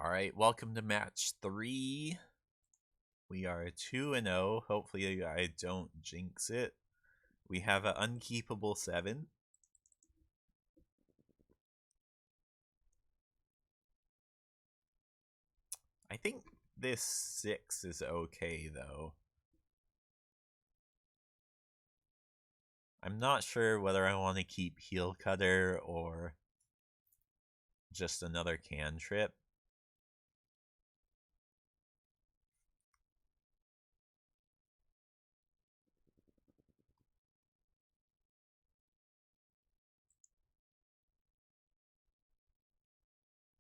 All right, welcome to match 3. We are 2-0. Hopefully I don't jinx it. We have an unkeepable 7. I think this 6 is okay though. I'm not sure whether I want to keep Heel Cutter or just another cantrip.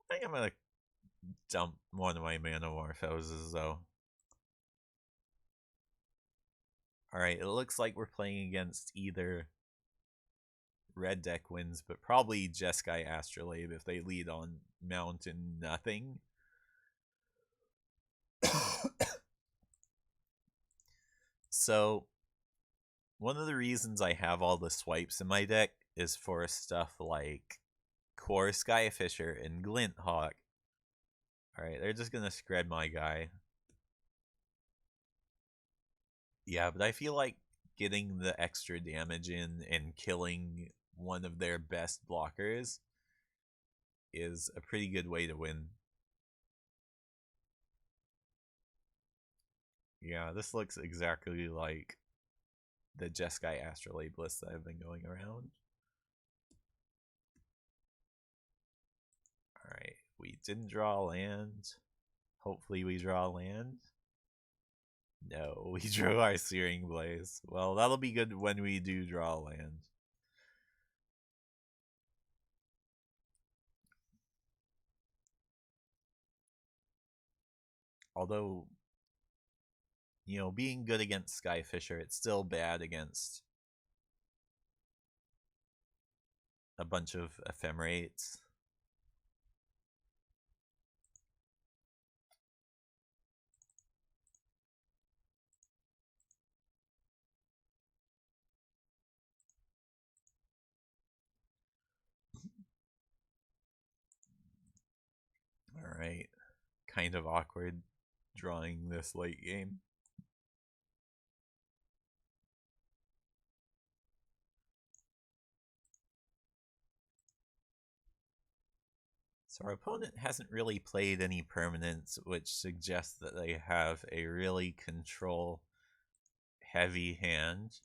I think I'm going to dump one of my Manamorphoses though. Alright, it looks like we're playing against either red deck wins, but probably Jeskai Astrolabe if they lead on Mountain Nothing. So, one of the reasons I have all the swipes in my deck is for stuff like Core Skyfisher and Glint Hawk. Alright, they're just gonna spread my guy. Yeah, but I feel like getting the extra damage in and killing one of their best blockers is a pretty good way to win. Yeah, this looks exactly like the Jeskai Astrolabe list that I've been going around. Alright, we didn't draw land. Hopefully we draw land. No, we drew our Searing Blaze. Well, that'll be good when we do draw land. Although, you know, being good against Skyfisher, it's still bad against a bunch of Ephemerates. Alright, kind of awkward drawing this late game. So our opponent hasn't really played any permanents, which suggests that they have a really control heavy hand.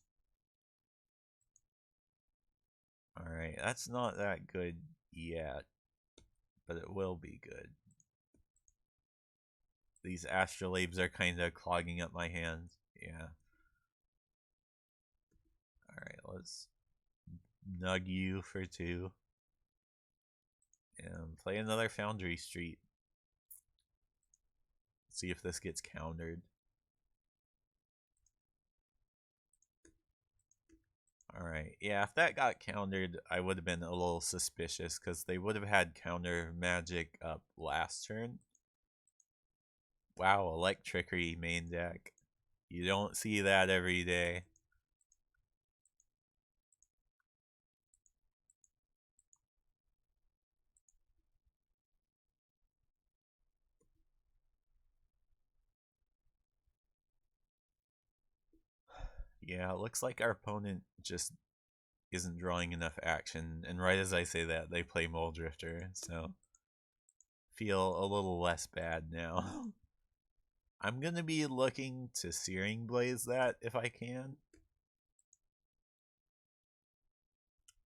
Alright, that's not that good yet, but it will be good. These Astrolabes are kind of clogging up my hand. Yeah. Alright, let's nug you for 2. And play another Foundry Street. See if this gets countered. Alright, yeah, if that got countered, I would have been a little suspicious because they would have had counter magic up last turn. Wow, Electrickery main deck. You don't see that every day. Yeah, it looks like our opponent just isn't drawing enough action, and right as I say that, they play Mole Drifter, so feel a little less bad now. I'm gonna be looking to Searing Blaze that if I can.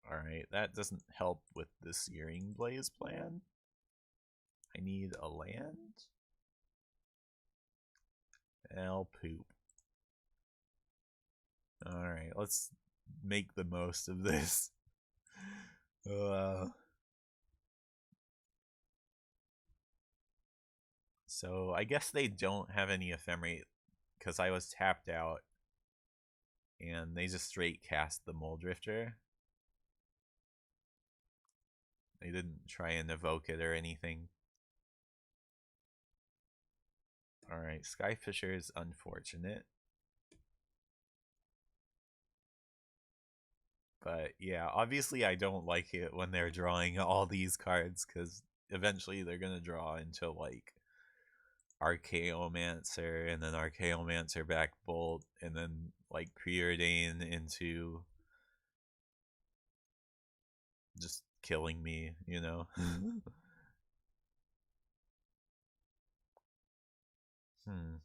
Alright, that doesn't help with the Searing Blaze plan. I need a land. I'll poop. Alright, let's make the most of this. So I guess they don't have any Ephemerate because I was tapped out and they just straight cast the Mole Drifter. They didn't try and evoke it or anything. Alright, Skyfisher is unfortunate. But yeah, obviously I don't like it when they're drawing all these cards because eventually they're gonna draw into like Archaeomancer and then Archaeomancer back Bolt and then like Preordain into just killing me, you know? Hmm.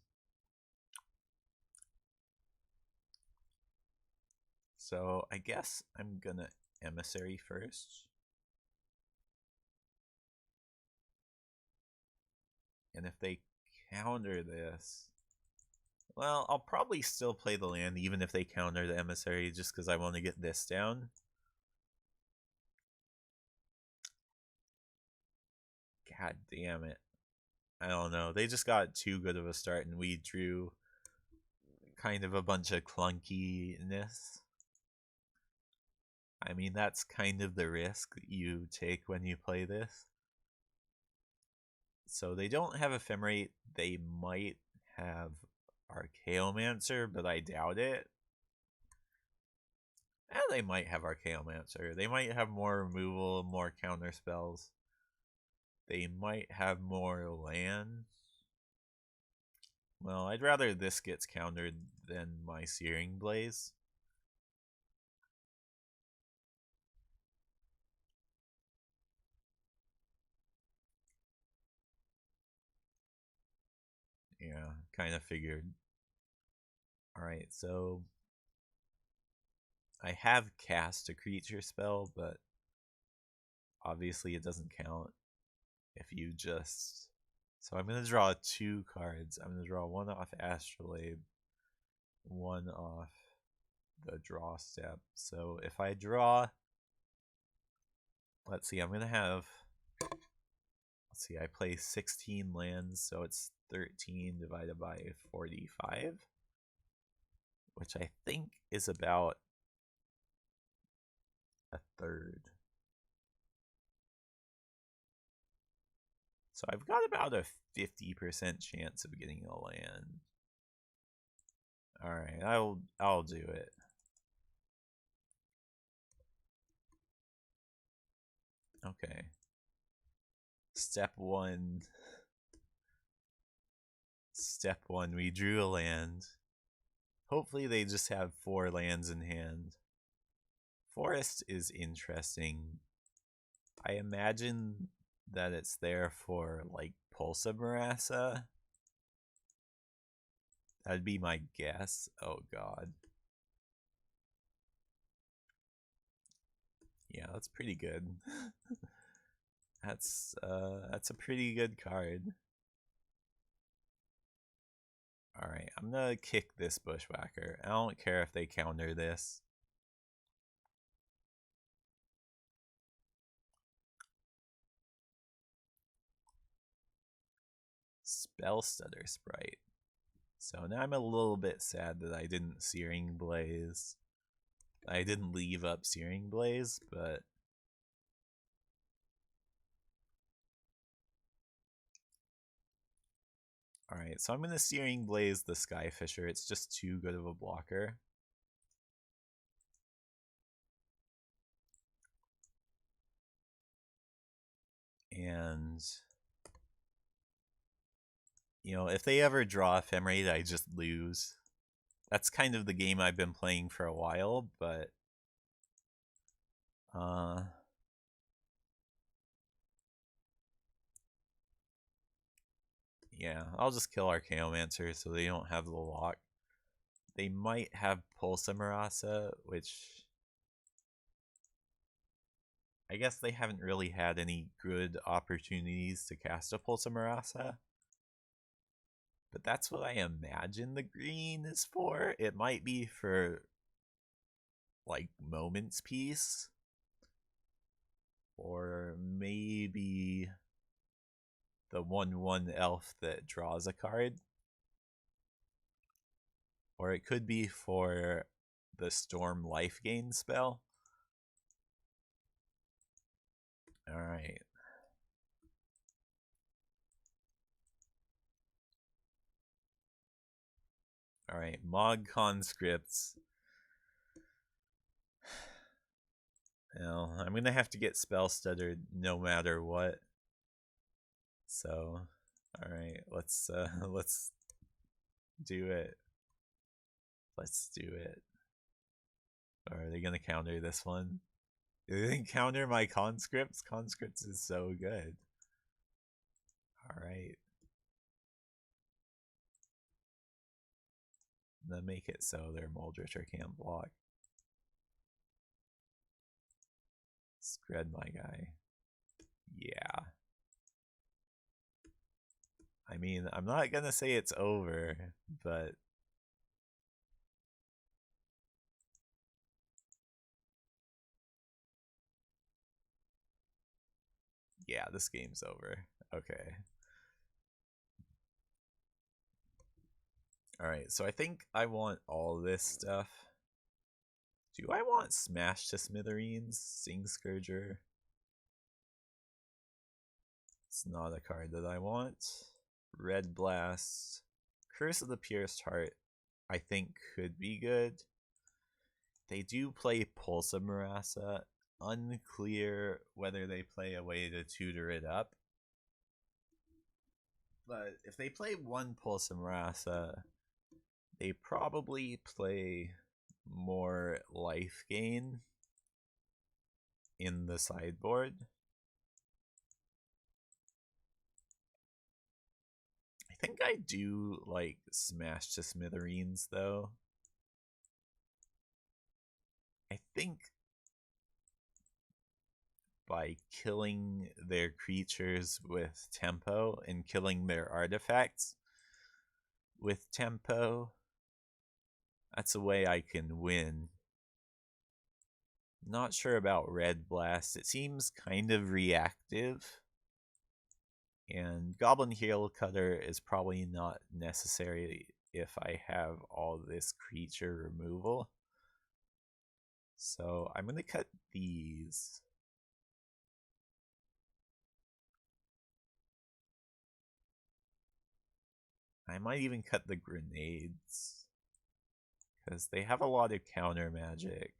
So I guess I'm gonna Emissary first. And if they counter this, well, I'll probably still play the land even if they counter the Emissary just because I want to get this down. God damn it. I don't know. They just got too good of a start and we drew kind of a bunch of clunkiness. I mean, that's kind of the risk you take when you play this. So they don't have Ephemerate. They might have Archaeomancer, but I doubt it. And they might have Archaeomancer. They might have more removal, more counter spells. They might have more land. Well, I'd rather this gets countered than my Searing Blaze. Yeah, kind of figured. Alright, so I have cast a creature spell, but obviously it doesn't count if you just... So I'm going to draw 2 cards. I'm going to draw one off Astrolabe, one off the draw step. So if I draw... Let's see, I'm going to have... Let's see, I play 16 lands, so it's 13 divided by 45, which I think is about a third. So I've got about a 50% chance of getting a land. Alright, I'll do it. Okay. Step 1. Step 1, we drew a land. Hopefully they just have 4 lands in hand. Forest is interesting. I imagine that it's there for like Pulsa Marassa. That'd be my guess. Oh god. Yeah, that's pretty good. That's a pretty good card. Alright, I'm gonna kick this Bushwhacker. I don't care if they counter this. Spell Stutter Sprite. So now I'm a little bit sad that I didn't Searing Blaze. I didn't leave up Searing Blaze, but... Alright, so I'm going to Searing Blaze the Skyfisher. It's just too good of a blocker. And... You know, if they ever draw Ephemerate, I just lose. That's kind of the game I've been playing for a while, but... Yeah, I'll just kill Archaeomancer so they don't have the lock. They might have Pulsa Marassa, which... I guess they haven't really had any good opportunities to cast a Pulsa Marassa. But that's what I imagine the green is for. It might be for, like, Moment's Peace. Or maybe the 1/1 elf that draws a card. Or it could be for the Storm Life Gain spell. Alright. Alright, Mog Conscripts. Now, I'm going to have to get Spell Stuttered no matter what. So, all right, let's do it. Let's do it. Or are they gonna counter this one? They didn't counter my conscripts. Conscripts is so good. All right. Then make it so their Moldritcher can't block. Spread my guy. Yeah. I mean, I'm not gonna say it's over, but yeah, this game's over. Okay. Alright, so I think I want all this stuff. Do I want Smash to Smithereens? Sing Scourger? It's not a card that I want. Red Blast. Curse of the Pierced Heart, I think could be good. They do play Pulsa Marasa. Unclear whether they play a way to tutor it up. But if they play one Pulsa Marasa, they probably play more life gain in the sideboard. I think I do like Smash to Smithereens though. I think by killing their creatures with tempo and killing their artifacts with tempo, that's a way I can win. Not sure about Red Blast. It seems kind of reactive. And Goblin Heel Cutter is probably not necessary if I have all this creature removal. So I'm going to cut these. I might even cut the grenades, because they have a lot of counter magic.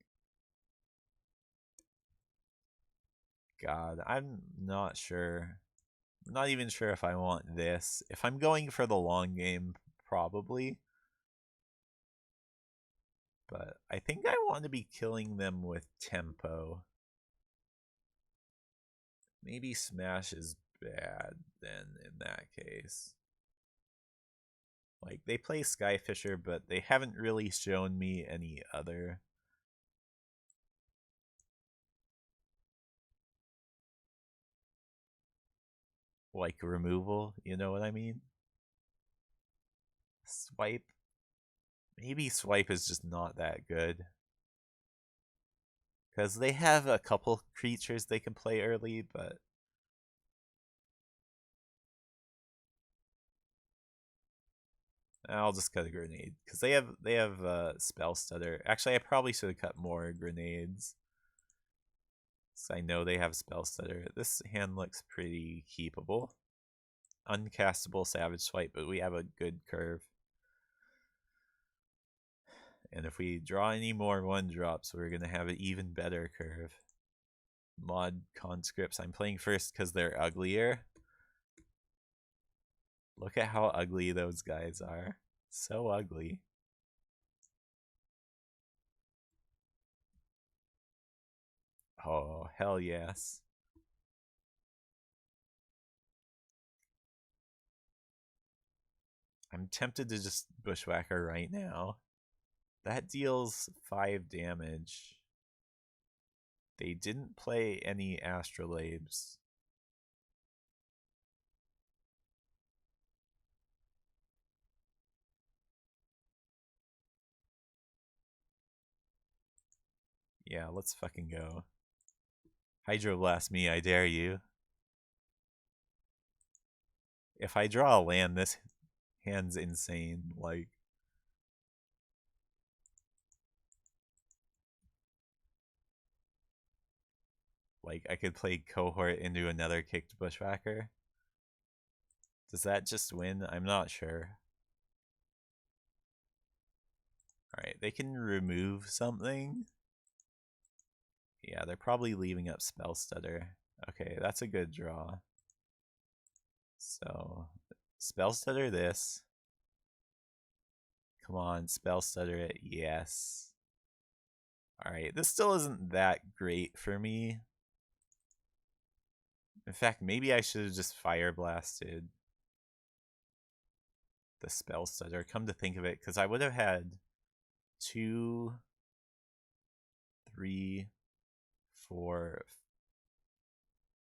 God, I'm not sure. I'm not even sure if I want this. If I'm going for the long game, probably. But I think I want to be killing them with tempo. Maybe Smash is bad then in that case. Like, they play Skyfisher, but they haven't really shown me any other. Like, removal, you know what I mean? Swipe. Maybe Swipe is just not that good. Because they have a couple creatures they can play early, but I'll just cut a grenade because they have spell stutter. Actually, I probably should have cut more grenades. So I know they have spell stutter. This hand looks pretty keepable. Uncastable Savage Swipe, but we have a good curve. And if we draw any more 1-drops, we're gonna have an even better curve. Mod conscripts. I'm playing first because they're uglier. Look at how ugly those guys are. So ugly. Oh, hell yes. I'm tempted to just Bushwhacker right now. That deals 5 damage. They didn't play any Astrolabes. Yeah, let's fucking go. Hydroblast me, I dare you. If I draw a land, this hand's insane. Like, I could play Cohort into another kicked Bushwhacker. Does that just win? I'm not sure. Alright, they can remove something. Yeah, they're probably leaving up Spell Stutter. Okay, that's a good draw. So, spell stutter this. Come on, spell stutter it. Yes. Alright, this still isn't that great for me. In fact, maybe I should have just fire blasted the spell stutter. Come to think of it, because I would have had 2, 3, 4,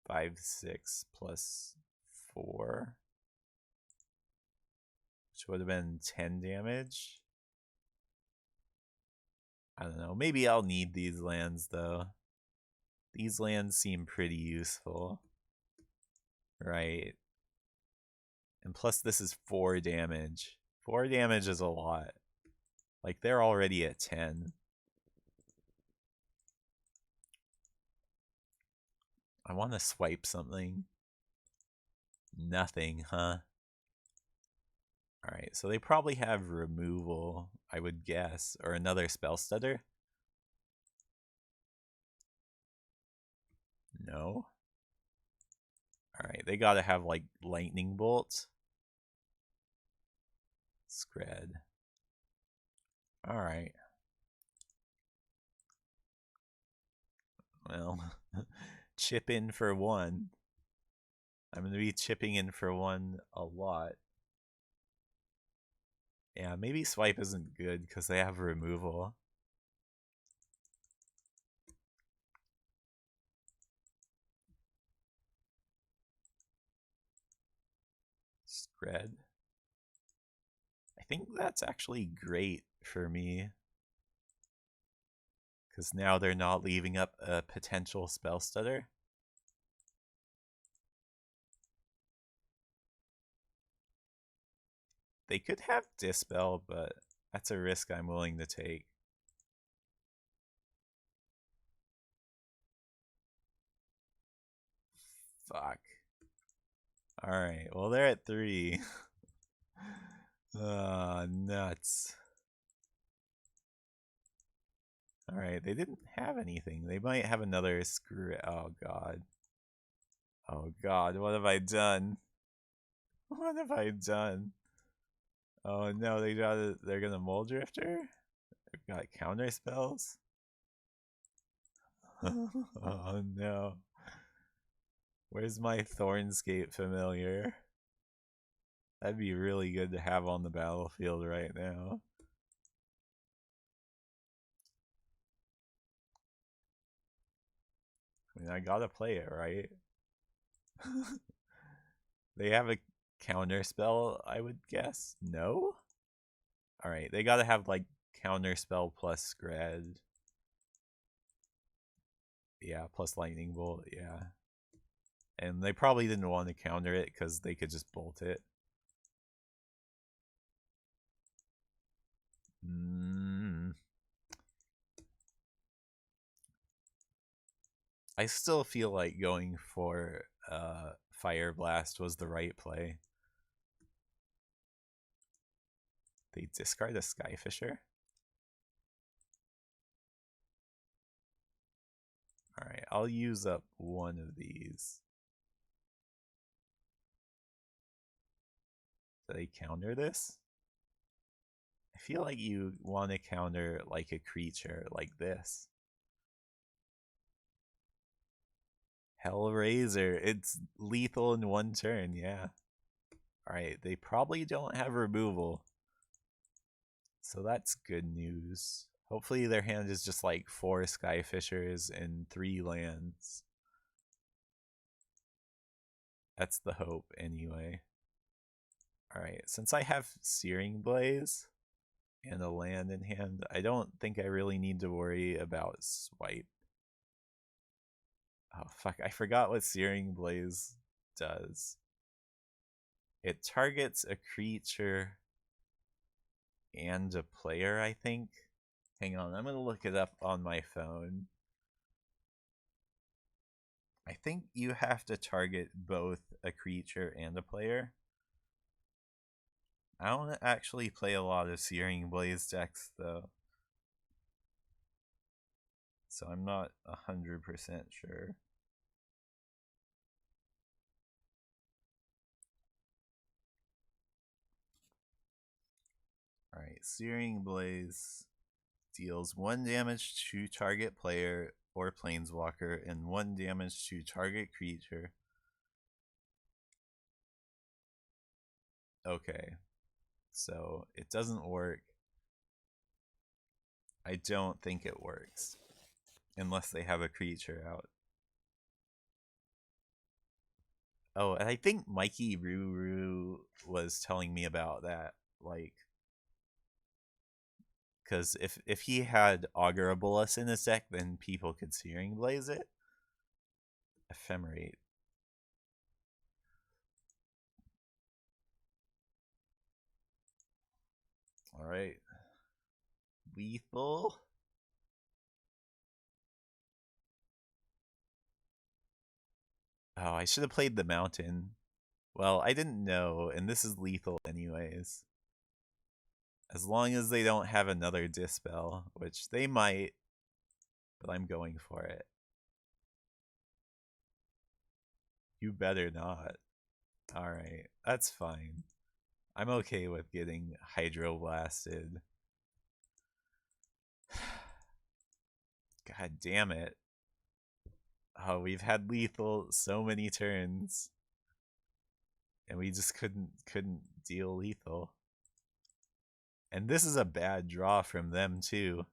5, 6 plus 4, which would have been 10 damage. I don't know. Maybe I'll need these lands, though. These lands seem pretty useful. Right. And plus, this is 4 damage. 4 damage is a lot. Like, they're already at 10. I want to swipe something. Nothing, huh? Alright, so they probably have removal, I would guess. Or another spell stutter? No. Alright, they gotta have, like, lightning bolt. Scred. Alright. Well, chip in for 1. I'm going to be chipping in for 1 a lot. Yeah, maybe swipe isn't good because they have removal. Scred. I think that's actually great for me. Because now they're not leaving up a potential spell stutter. They could have Dispel, but that's a risk I'm willing to take. Fuck. Alright, well they're at 3. Nuts. Alright, they didn't have anything. They might have another screw. Oh god. Oh god, what have I done? What have I done? Oh no, they're gonna Mold Drifter? They've got counter spells? Oh no. Where's my Thornscape familiar? That'd be really good to have on the battlefield right now. I mean, I gotta play it, right? They have a counter spell, I would guess? No? Alright, they gotta have, like, counter spell plus Scred. Yeah, plus Lightning Bolt, yeah. And they probably didn't want to counter it because they could just bolt it. I still feel like going for Fire Blast was the right play. They discard a Skyfisher? Alright, I'll use up one of these. Do they counter this? I feel like you want to counter like a creature like this. Hellraiser, it's lethal in 1 turn, yeah. Alright, they probably don't have removal. So that's good news. Hopefully their hand is just like 4 Skyfishers and 3 lands. That's the hope anyway. Alright, since I have Searing Blaze and a land in hand, I don't think I really need to worry about swipe. Oh fuck, I forgot what Searing Blaze does. It targets a creature and a player, I think. Hang on, I'm gonna look it up on my phone. I think you have to target both a creature and a player. I don't actually play a lot of Searing Blaze decks, though. So I'm not 100% sure. Alright, Searing Blaze deals 1 damage to target player or planeswalker and 1 damage to target creature. Okay, so it doesn't work. I don't think it works unless they have a creature out. Oh, and I think Mikey Ruru was telling me about that, like, because if he had Augurabolus in his deck, then people could Searing Blaze it. Ephemerate. Alright. Lethal. Oh, I should have played the mountain. Well, I didn't know, and this is lethal anyways. As long as they don't have another Dispel, which they might, but I'm going for it. You better not. Alright, that's fine. I'm okay with getting Hydroblasted. God damn it. Oh, we've had lethal so many turns. And we just couldn't deal lethal. And this is a bad draw from them too.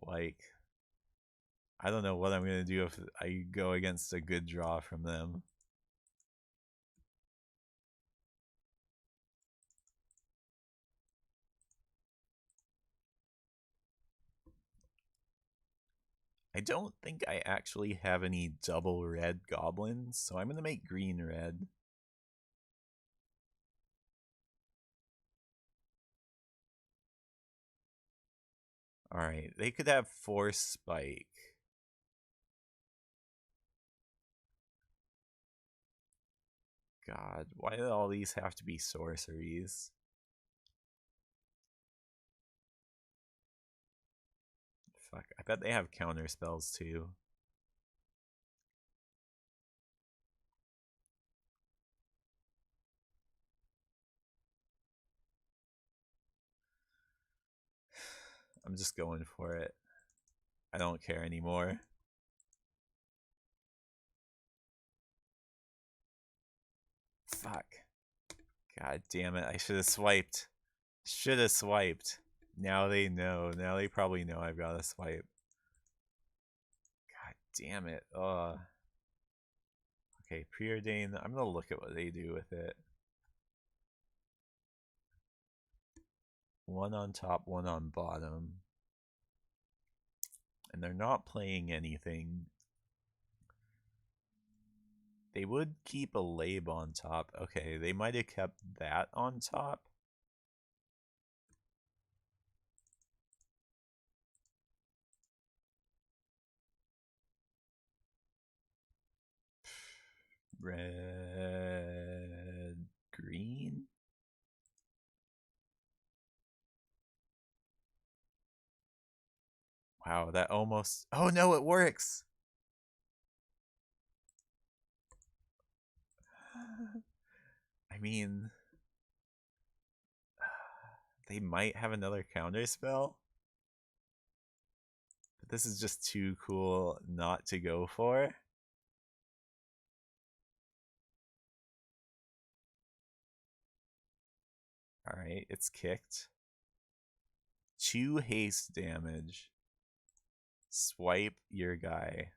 Like, I don't know what I'm gonna do if I go against a good draw from them. I don't think I actually have any double red goblins, so I'm gonna make green red. Alright, they could have Force Spike. God, why do all these have to be sorceries? Fuck, I bet they have counter spells too. I'm just going for it. I don't care anymore. Fuck. God damn it, I should have swiped. Should have swiped. Now they know. Now they probably know I've got to swipe. God damn it. Okay, Preordain. I'm gonna look at what they do with it. One on top, one on bottom. And they're not playing anything. They would keep a Lab on top. Okay, they might have kept that on top. Red, green. Wow, that almost... Oh no, it works! I mean... They might have another counter spell. But this is just too cool not to go for. Alright, it's kicked. 2 haste damage. Swipe your guy.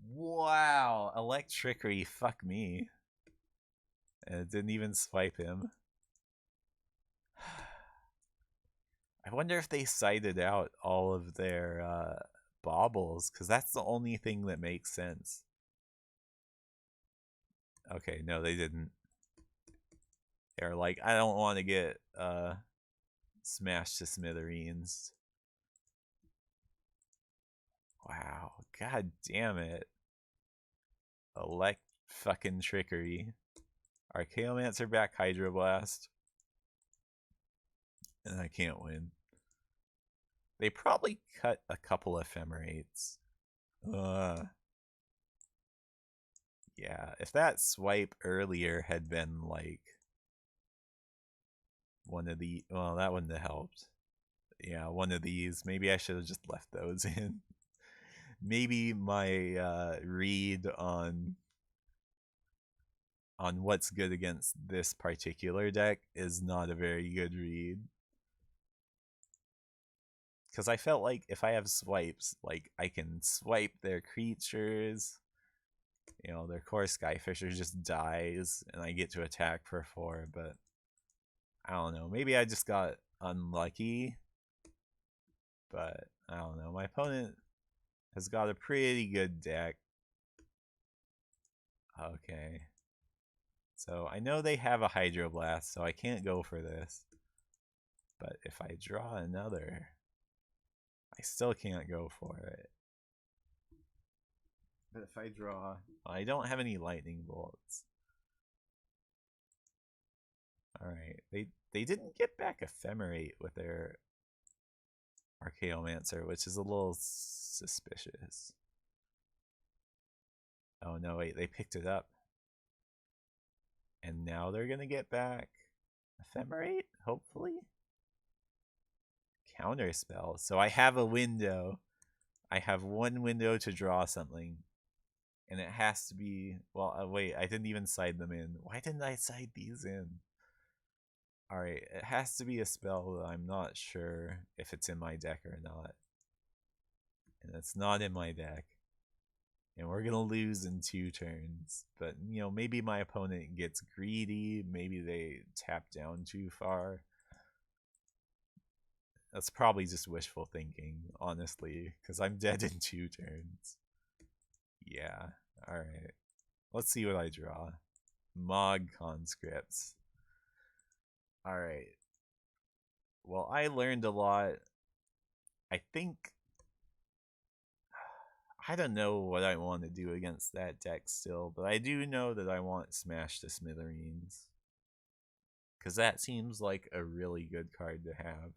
Wow, Electrickery, fuck me. And it didn't even swipe him. I wonder if they cited out all of their baubles, because that's the only thing that makes sense. Okay, no, they didn't. They're like, I don't want to get smashed to smithereens. Wow, god damn it. Elect fucking trickery. Archaeomancer back Hydroblast. And I can't win. They probably cut a couple ephemerates. Yeah, if that swipe earlier had been like one of the, well, that wouldn't have helped. Yeah, one of these. Maybe I should have just left those in. Maybe my read on what's good against this particular deck is not a very good read. Because I felt like if I have swipes, like I can swipe their creatures, you know, their core Skyfisher just dies and I get to attack for 4, but I don't know. Maybe I just got unlucky, but I don't know. My opponent has got a pretty good deck. Okay. So I know they have a Hydroblast, so I can't go for this. But if I draw another, I still can't go for it. But if I draw, well, I don't have any lightning bolts. Alright, they didn't get back Ephemerate with their Archaeomancer, which is a little suspicious. Oh no, wait, they picked it up. And now they're gonna get back Ephemerate, hopefully? Counterspell. So I have a window. I have one window to draw something. And it has to be, well, wait, I didn't even side them in. Why didn't I side these in? Alright, it has to be a spell that I'm not sure if it's in my deck or not. And it's not in my deck. And we're gonna lose in 2 turns. But, you know, maybe my opponent gets greedy. Maybe they tap down too far. That's probably just wishful thinking, honestly, because I'm dead in 2 turns. Yeah, alright. Let's see what I draw. Mog Conscripts. Alright. Well, I learned a lot. I think... I don't know what I want to do against that deck still, but I do know that I want Smash to Smithereens. Because that seems like a really good card to have.